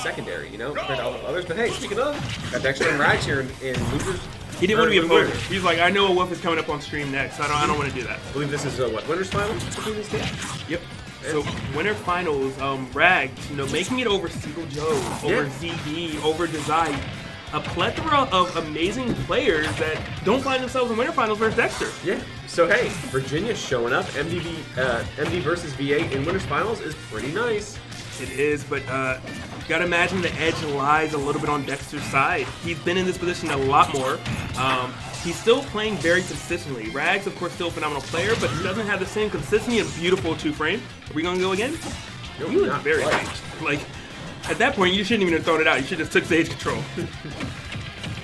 secondary, you know, compared to all the others. But hey, speaking of, got Dexter and Rags here in losers. He didn't want to be a poser. He's like, I know a Wolf is coming up on stream next. I don't want to do that. I believe this is what, winners finals between these teams? Yep. So winner finals, Rags, you know, making it over Seagull Joe, over ZD, over Desai. A plethora of amazing players that don't find themselves in winter finals versus Dexter. Yeah. So hey, Virginia showing up. MD versus V8 in winners finals is pretty nice. It is, but you gotta imagine the edge lies a little bit on Dexter's side. He's been in this position a lot more. He's still playing very consistently. Rags, of course, still a phenomenal player, but he doesn't have the same consistency and beautiful two-frame. Are we gonna go again? No, he was very changed. Like, at that point, you shouldn't even have thrown it out. You should have took stage control.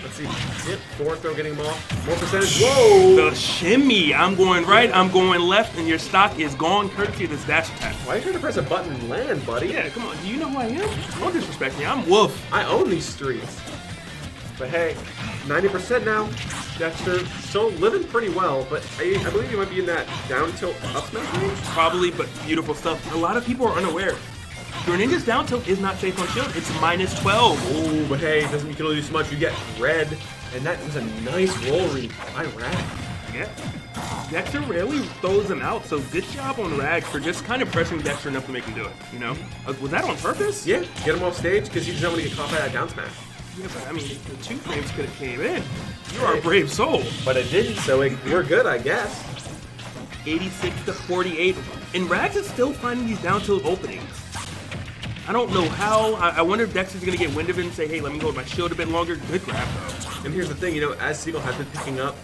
Let's see. Yep, forward throw getting him off. More percentage. Whoa! The shimmy. I'm going right, I'm going left, and your stock is gone courtesy of this dash attack. Why are you trying to press a button and land, buddy? Yeah, come on. Do you know who I am? Don't disrespect me. I'm Wolf. I own these streets. But hey, 90% now. Dexter still living pretty well, but I believe you might be in that down tilt up smash range. Probably, but beautiful stuff. A lot of people are unaware. Greninja's down tilt is not safe on shield. It's minus 12. Oh, but hey, doesn't you can only do so much. You get red, and that was a nice roll read by Rag. Yeah. Dexter rarely throws him out, so good job on Rag for just kind of pressing Dexter enough to make him do it, you know? Was that on purpose? Yeah, get him off stage because he doesn't want to get caught by that down smash. Yeah, but I mean, the two frames could have came in. You are a brave soul. But it didn't, so we're good, I guess. 86 to 48. And Rags is still finding these down tilt openings. I don't know how. I wonder if Dexter's going to get wind of it and say, hey, let me hold my shield a bit longer. Good grab, though. And here's the thing, you know, as Seagull has been picking up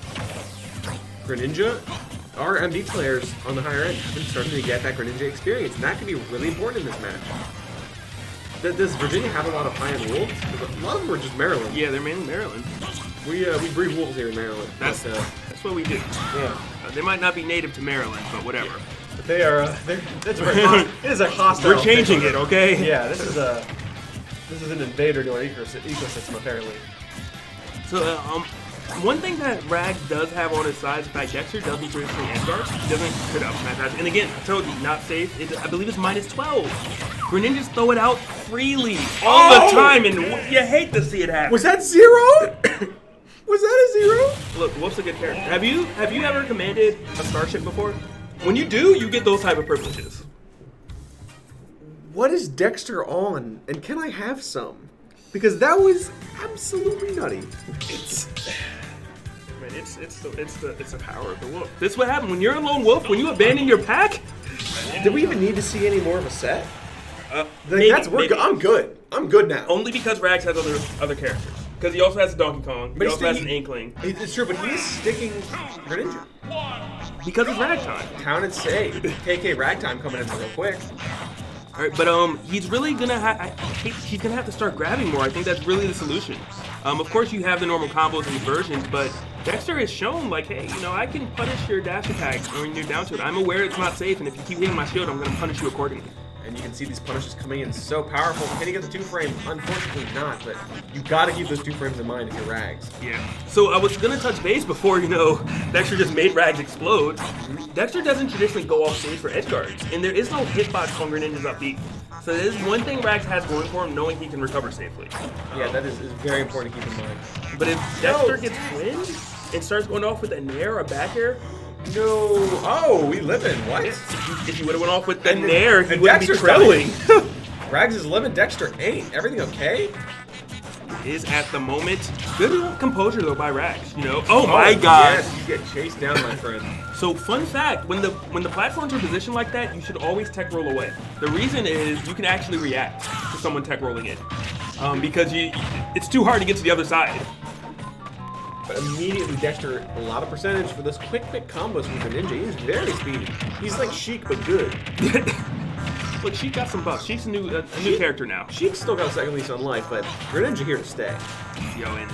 Greninja, our MD players on the higher end have been starting to get that Greninja experience, and that can be really important in this match. Does Virginia have a lot of high-end wolves? A lot of them are just Maryland. Yeah, they're mainly Maryland. We breed wolves here in Maryland. That's what we do. Yeah. They might not be native to Maryland, but whatever. Yeah. But they are. It is a hostile. We're changing it, okay? Yeah, this is an invader to our ecosystem apparently. So one thing that Rag does have on his side is the fact Dexter does need to swing edge guards. He doesn't put up smash. And again, I told you, not safe. I believe it's minus 12. Greninjas throw it out freely all the time, and you hate to see it happen. Was that 0? Was that a 0? Look, Wolf's a good character. Have you ever commanded a starship before? When you do, you get those type of privileges. What is Dexter on, and can I have some? Because that was absolutely nutty. It's the power of the wolf. This is what happened when you're a lone wolf. When you abandon your pack. Did we even need to see any more of a set? Maybe. I'm good. I'm good now. Only because Rags has other characters. Because he also has a Donkey Kong. He also has an Inkling. It's true, but he's sticking Greninja. Because it's Rag time. Count and say. KK Rag time coming in real quick. All right, but he's really gonna he's gonna have to start grabbing more. I think that's really the solution. Of course, you have the normal combos and versions, but Dexter has shown like, hey, you know, I can punish your dash attack when you're down to it. I'm aware it's not safe, and if you keep hitting my shield, I'm gonna punish you accordingly. And you can see these punishes coming in so powerful. Can you get the 2 frame? Unfortunately not, but you gotta keep those 2 frames in mind if you're Rags. Yeah. So I was gonna touch base before, you know, Dexter just made Rags explode. Dexter doesn't traditionally go off stage for edge guards, and there is no hitbox on Greninja's up B. So there's one thing Rags has going for him, knowing he can recover safely. Yeah, that is very important to keep in mind. But if Dexter gets wind and starts going off with a nair or a back air, no. Oh, we living. What? If he would have went off with the nair, he wouldn't be Dexter's trailing. Rags is living, Dexter ain't. Everything okay? Is at the moment. Good composure though by Rags, you know. Oh my god. Yes, you get chased down, my friend. So fun fact, when the platforms are positioned like that, you should always tech roll away. The reason is you can actually react to someone tech rolling in. Because it's too hard to get to the other side. But immediately Dexter, a lot of percentage for those quick combos with the Ninja. He's very speedy. He's like Sheik, but good. Look, Sheik got some buffs. Sheik's a new character now. Sheik's still got a second lease on life, but Greninja here to stay. Yo, and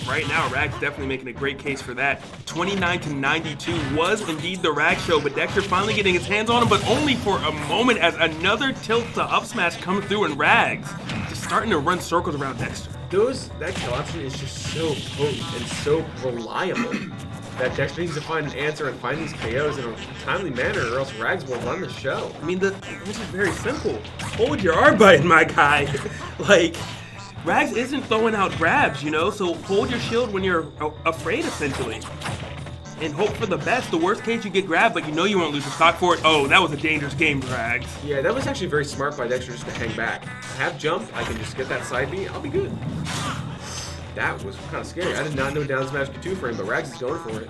right now, Rag's definitely making a great case for that. 29 to 92 was indeed the Rag show, but Dexter finally getting his hands on him, but only for a moment as another tilt to up smash comes through, and Rags just starting to run circles around Dexter. That kill option is just so potent and so reliable. that Dexter needs to find an answer and find these KOs in a timely manner, or else Rags will run the show. I mean, this is very simple. Hold your R button, my guy. Like, Rags isn't throwing out grabs, you know, so hold your shield when you're afraid, essentially. And hope for the best. The worst case, you get grabbed, but you know you won't lose the stock for it. Oh, that was a dangerous game, Rags. Yeah, that was actually very smart by Dexter just to hang back. I have jump, I can just get that side B, I'll be good. That was kind of scary. I did not know down smash could 2-frame, but Rags is going for it.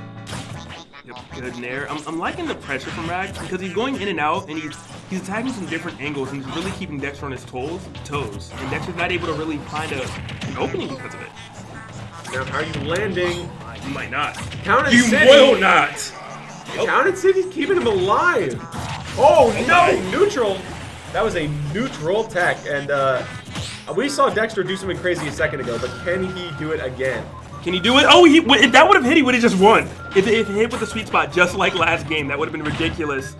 Yep, good nair. I'm liking the pressure from Rags because he's going in and out, and he's attacking some different angles, and he's really keeping Dexter on his toes. And Dexter's not able to really find an opening because of it. Now, how are you landing? You might not. Counted You City. will not. Counted City's keeping him alive. Oh no, neutral. That was a neutral tech, and we saw Dexter do something crazy a second ago, but can he do it again? Can he do it? Oh, if that would have hit, he would have just won. If it hit with the sweet spot, just like last game, that would have been ridiculous.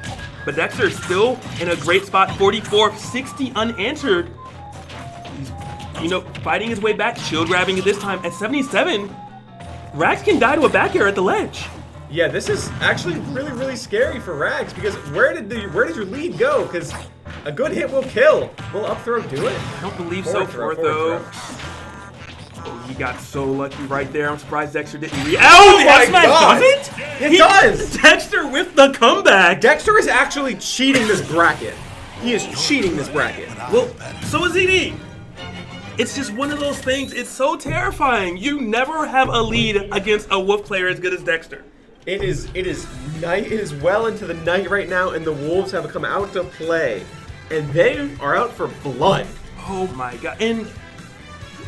But Dexter is still in a great spot, 44, 60 unanswered. He's, you know, fighting his way back, shield grabbing it this time at 77. Rags can die to a back air at the ledge. Yeah, this is actually really, really scary for Rags because where did your lead go? Because a good hit will kill. Will up throw do it? I don't believe so. Forward throw. Oh, he got so lucky right there. I'm surprised Dexter didn't react. Oh my God! Does it? It does! Dexter with the comeback. Dexter is actually cheating this bracket. He is cheating this bracket. Well, so is ED. It's just one of those things. It's so terrifying. You never have a lead against a Wolf player as good as Dexter. It is night. It is well into the night right now, and the Wolves have come out to play, and they are out for blood. Oh my God! And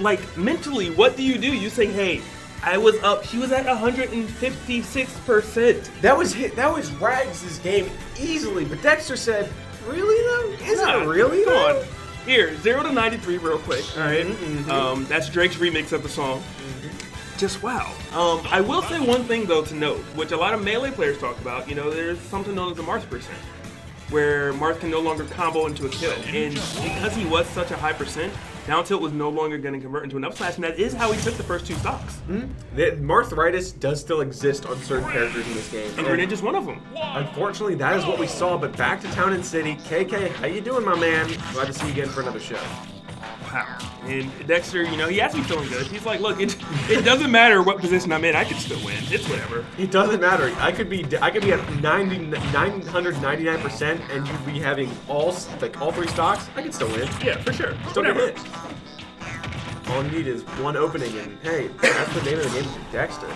like mentally, what do? You say, "Hey, I was up." She was at 156%. That was Rags' game easily, but Dexter said, "Really though? Is it really Come though?" on. Here, 0 to 93 real quick. All right. That's Drake's remix of the song. Just wow. I will say one thing though to note, which a lot of Melee players talk about. You know, there's something known as the Marth percent, where Marth can no longer combo into a kill, and because he was such a high percent, down tilt was no longer going to convert into an up smash, and that is how he took the first 2 stocks. The Marthritis does still exist on certain characters in this game, And Greninja's one of them. Unfortunately, that is what we saw. But back to Town and City. KK, how you doing, my man? Glad to see you again for another show. Wow. And Dexter, you know, he has me feeling good. He's like, look, it doesn't matter what position I'm in, I can still win. It's whatever. It doesn't matter. I could be at 999%, and you'd be having all 3 stocks. I could still win. Yeah, for sure. Still Whatever. get hit. All you need is one opening, and hey, that's the name of the game for Dexter.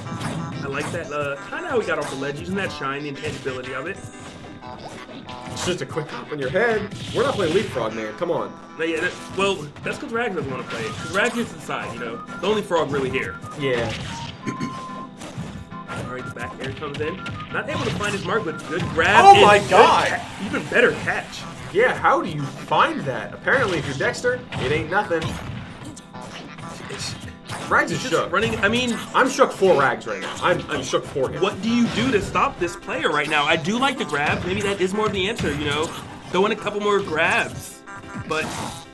I like that. Kind of how he got off the ledge, using that shine, the intangibility of it. It's just a quick hop on your head. We're not playing Leapfrog, man. Come on. Yeah, well, that's because Rags doesn't want to play it. Because Rags gets inside, you know. The only frog really here. Yeah. Alright, the back air comes in. Not able to find his mark, but good grab. Oh my God! Even better catch. Yeah, how do you find that? Apparently, if you're Dexter, it ain't nothing. Rags is Just shook. running. I mean, I'm shook for Rags right now. I'm shook for him. what do you do to stop this player right now? I do like the grab. Maybe that is more of the answer, you know. Throw in a couple more grabs. But,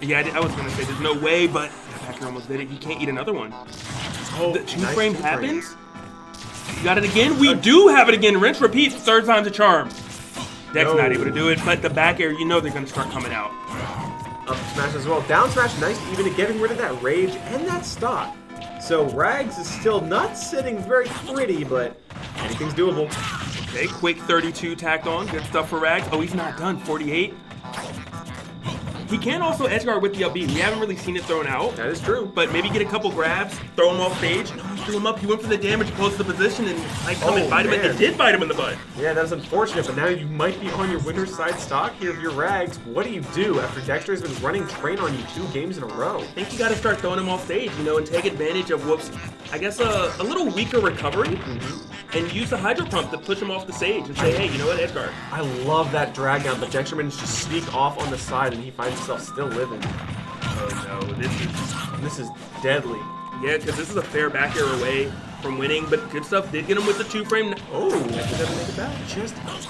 yeah, I was going to say there's no way, but Packer almost did it. He can't eat another one. Oh, The nice 2-frame 2-frame. happens. You got it again. We do have it again. Rinse, repeat. 3rd time's a charm. Dex No. not able to do it, but the back air, you know they're going to start coming out. Up smash as well. Down smash, nice even at getting rid of that rage and that stock. So Rags is still not sitting very pretty, but anything's doable. Okay, quick 32 tacked on. Good stuff for Rags. Oh, he's not done. 48. He can also edge guard with the up B. We haven't really seen it thrown out. That is true. But maybe get a couple grabs, throw him off stage. No, he threw him up. He went for the damage close to the position and like come and bite him. man. It did bite him in the butt. Yeah, that's unfortunate, but now you might be on your winner's side stock here of your Rags. What do you do after Dexter's been running train on you 2 games in a row? I think you got to start throwing him off stage, you know, and take advantage of Whoop's, I guess, a little weaker recovery, and use the Hydro Pump to push him off the stage and say, hey, you know what, edge guard. I love that drag down, but Dexter managed to sneak off on the side and he finds himself still living. Oh no, This is deadly. yeah, because this is a fair back air away. from winning, but good stuff did get him with the 2-frame. Oh, Dexter doesn't make it back.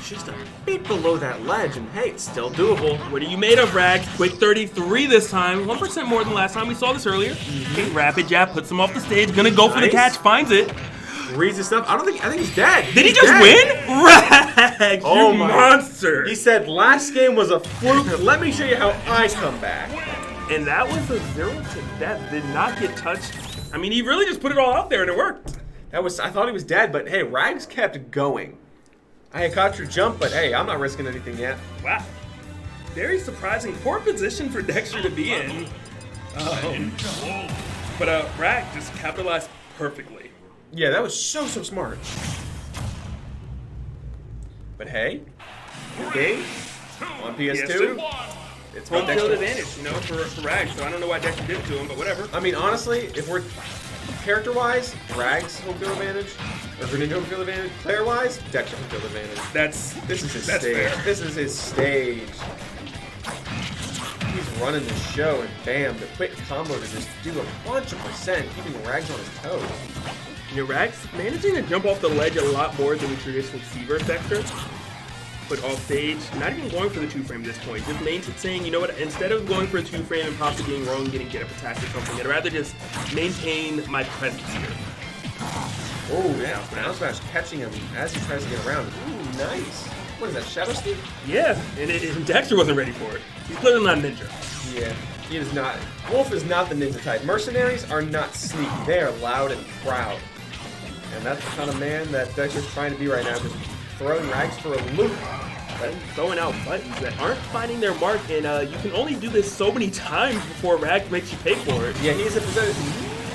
just a bit below that ledge, and hey, it's still doable. What are you made of, Rags? Quick 33 this time. 1% more than last time. We saw this earlier. Okay, rapid jab, puts him off the stage. Gonna go for the catch, finds it. Reads his stuff. I think he's dead. Did he just win? Rags, Oh you my monster. He said last game was a fluke. Let me show you how I come back. And that was a 0 to death. Did not get touched. I mean, he really just put it all out there and it worked. I thought he was dead, but hey, Rags kept going. I had caught your jump, but hey, I'm not risking anything yet. Wow. Very surprising. Poor position for Dexter to be in. But Rag just capitalized perfectly. Yeah, that was so smart. But hey, good game on PS2. It's Home got field Dexter. advantage, you know, for Rag. So I don't know why Dexter did it to him, but whatever. I mean, honestly, if we're character-wise, Rag's home field advantage, or Greninja home field advantage. Player-wise, Dexter home field advantage. This is his stage. Fair. This is his stage. He's running the show, and bam, the quick combo to just do a bunch of percent, keeping Rags on his toes. You know, Rag's managing to jump off the ledge a lot more than we traditionally see versus Dexter. But off stage, not even going for the 2-frame at this point. Just saying, you know what, instead of going for a 2-frame and possibly being wrong, getting get up attack or something, I'd rather just maintain my presence here. Oh, yeah, down smash catching him as he tries to get around. Ooh, nice. What is that, Shadow Sneak? Yeah, and Dexter wasn't ready for it. He's clearly not a ninja. Yeah, he is not. Wolf is not the ninja type. Mercenaries are not sneaky. They are loud and proud. And that's the kind of man that Dexter's trying to be right now, just throwing Rags for a loop. And throwing out buttons that aren't finding their mark, and you can only do this so many times before Rags makes you pay for it. Yeah, he's a presented.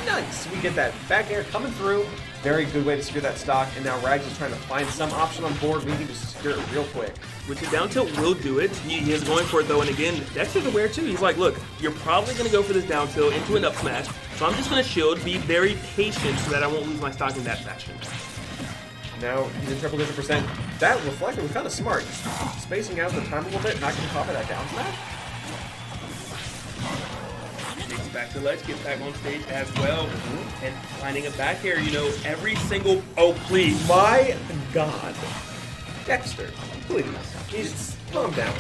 Nice. We get that back air coming through. Very good way to secure that stock. And now Rags is trying to find some option on board. We need to secure it real quick. Which is down tilt will do it. He is going for it though, and again, Dexter's aware too. He's like, look, you're probably going to go for this down tilt into an up smash, so I'm just going to shield, be very patient so that I won't lose my stock in that fashion. Now he's in triple digit percent. That reflector was kind of smart. Spacing out the time a little bit, not getting caught by that down smash. Gets back to the ledge, gets back on stage as well, and finding a back air, you know, every single, oh please. My God. Dexter, please. He's calm down.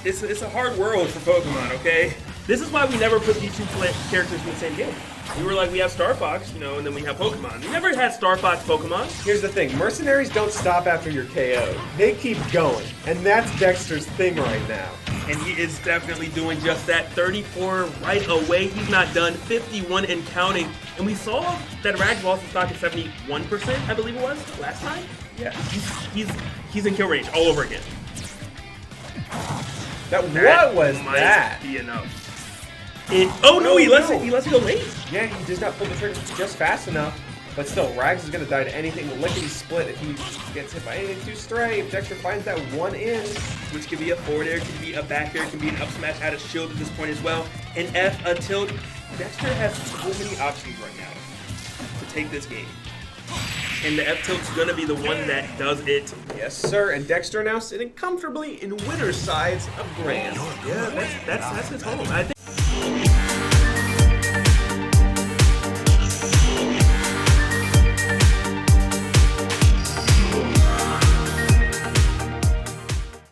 It's a hard world for Pokemon, okay? This is why we never put these two characters in the same game. We were like, we have Star Fox, you know, and then we have Pokemon. We never had Star Fox Pokemon. Here's the thing. Mercenaries don't stop after you're KO. They keep going. And that's Dexter's thing right now. And he is definitely doing just that. 34 right away. He's not done. 51 and counting. And we saw that Rags lost his stock at 71%, I believe it was, last time. Yeah, he's in kill range all over again. What was that? Might be enough. Oh no, he lets it go late. Yeah, he does not pull the trigger just fast enough. But still, Rags is going to die to anything lickety split if he gets hit by anything too stray. If Dexter finds that one in, which could be a forward air, could be a back air, could be an up smash out of shield at this point as well. An F until Dexter has so many options right now to take this game. And the F tilt's gonna be the one that does it. Yes, sir. And Dexter now sitting comfortably in winner's sides of Grand. Yeah, that's his home. I think.